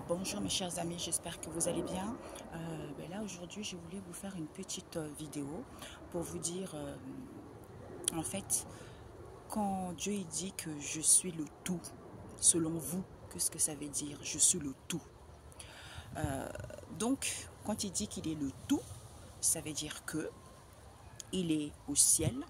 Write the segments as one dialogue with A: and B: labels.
A: Bonjour mes chers amis, j'espère que vous allez bien. Là aujourd'hui je voulais vous faire une petite vidéo pour vous dire en fait quand Dieu il dit que je suis le tout, selon vous, qu'est-ce que ça veut dire? Je suis le tout. Donc quand il dit qu'il est le tout, ça veut dire que il est au ciel,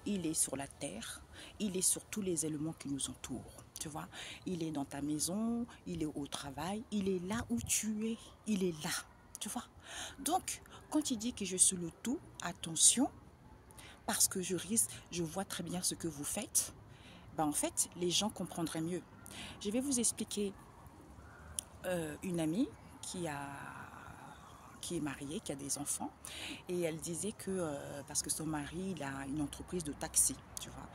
A: il est sur la terre, il est sur tous les éléments qui nous entourent. Tu vois, il est dans ta maison, il est au travail, il est là où tu es, il est là. Tu vois. Donc, quand il dit que je suis le tout, attention, parce que je vois très bien ce que vous faites, en fait, les gens comprendraient mieux. Je vais vous expliquer une amie qui est mariée, qui a des enfants, et elle disait que, parce que son mari, il a une entreprise de taxi, tu vois.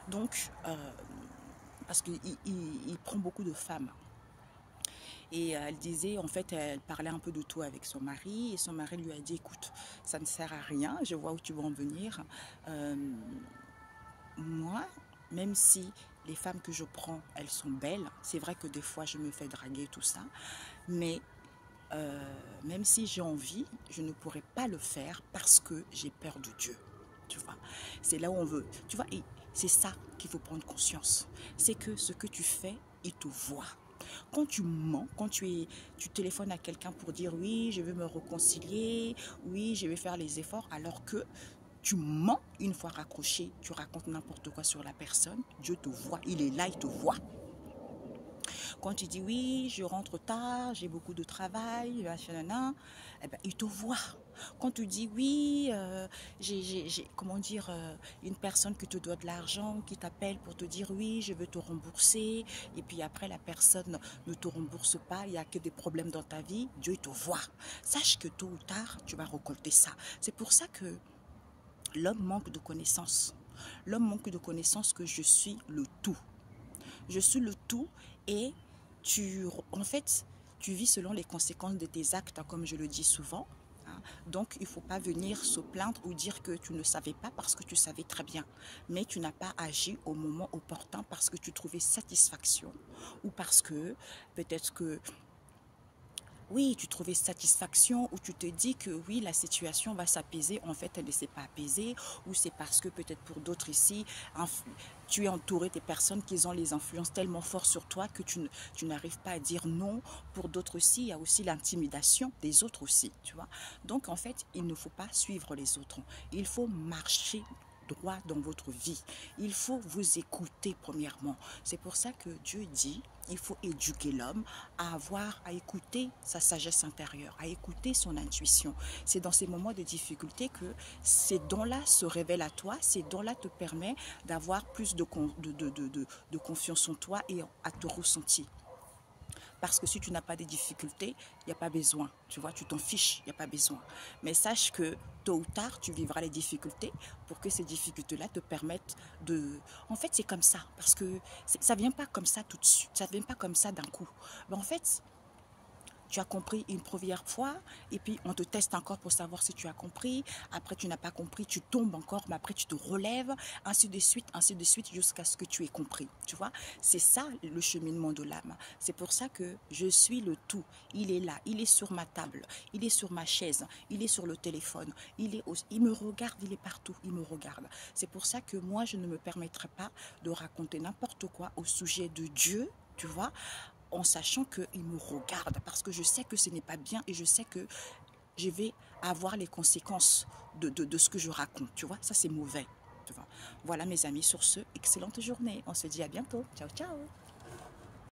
A: Donc, parce qu'il prend beaucoup de femmes. Et elle disait, en fait, elle parlait un peu de tout avec son mari, et son mari lui a dit, écoute, ça ne sert à rien, je vois où tu vas en venir. Moi, même si les femmes que je prends, elles sont belles, c'est vrai que des fois je me fais draguer, tout ça, mais même si j'ai envie, je ne pourrais pas le faire parce que j'ai peur de Dieu. Tu vois, c'est là où on veut. Tu vois, et c'est ça qu'il faut prendre conscience. C'est que ce que tu fais, il te voit. Quand tu mens, quand tu téléphones à quelqu'un pour dire oui, je veux me réconcilier, oui, je vais faire les efforts, alors que tu mens une fois raccroché, tu racontes n'importe quoi sur la personne, Dieu te voit, il est là, il te voit. Quand tu dis oui, je rentre tard, j'ai beaucoup de travail, eh ben, il te voit. Quand tu dis oui, comment dire, une personne qui te doit de l'argent, qui t'appelle pour te dire oui, je veux te rembourser, et puis après la personne ne te rembourse pas, il n'y a que des problèmes dans ta vie, Dieu te voit. Sache que tôt ou tard, tu vas récolter ça. C'est pour ça que l'homme manque de connaissances. L'homme manque de connaissances que je suis le tout. Je suis le tout et en fait, tu vis selon les conséquences de tes actes, comme je le dis souvent. Donc, il ne faut pas venir se plaindre ou dire que tu ne savais pas parce que tu savais très bien. Mais tu n'as pas agi au moment opportun parce que tu trouvais satisfaction ou parce que peut-être que oui, tu trouvais satisfaction ou tu te dis que oui, la situation va s'apaiser. En fait, elle ne s'est pas apaisée ou c'est parce que peut-être pour d'autres ici, tu es entouré des personnes qui ont les influences tellement fortes sur toi que tu n'arrives pas à dire non. Pour d'autres aussi, il y a aussi l'intimidation des autres aussi, tu vois. Donc, en fait, il ne faut pas suivre les autres. Il faut marcher droit dans votre vie. Il faut vous écouter premièrement. C'est pour ça que Dieu dit, il faut éduquer l'homme à écouter sa sagesse intérieure, à écouter son intuition. C'est dans ces moments de difficulté que ces dons-là se révèlent à toi, ces dons-là te permettent d'avoir plus de confiance en toi et à te ressentir. Parce que si tu n'as pas de difficultés, il n'y a pas besoin. Tu vois, tu t'en fiches, il n'y a pas besoin. Mais sache que tôt ou tard, tu vivras les difficultés pour que ces difficultés-là te permettent de... En fait, c'est comme ça. Parce que ça ne vient pas comme ça tout de suite. Ça ne vient pas comme ça d'un coup. Mais en fait, tu as compris une première fois et puis on te teste encore pour savoir si tu as compris. Après, tu n'as pas compris, tu tombes encore, mais après, tu te relèves, ainsi de suite, jusqu'à ce que tu aies compris. Tu vois, c'est ça le cheminement de l'âme. C'est pour ça que je suis le tout. Il est là, il est sur ma table, il est sur ma chaise, il est sur le téléphone, il me regarde, il est partout, il me regarde. C'est pour ça que moi, je ne me permettrai pas de raconter n'importe quoi au sujet de Dieu, tu vois, en sachant qu'il me regarde parce que je sais que ce n'est pas bien et je sais que je vais avoir les conséquences de ce que je raconte, tu vois, ça c'est mauvais, tu vois. Voilà mes amis, sur ce, excellente journée, on se dit à bientôt, ciao ciao.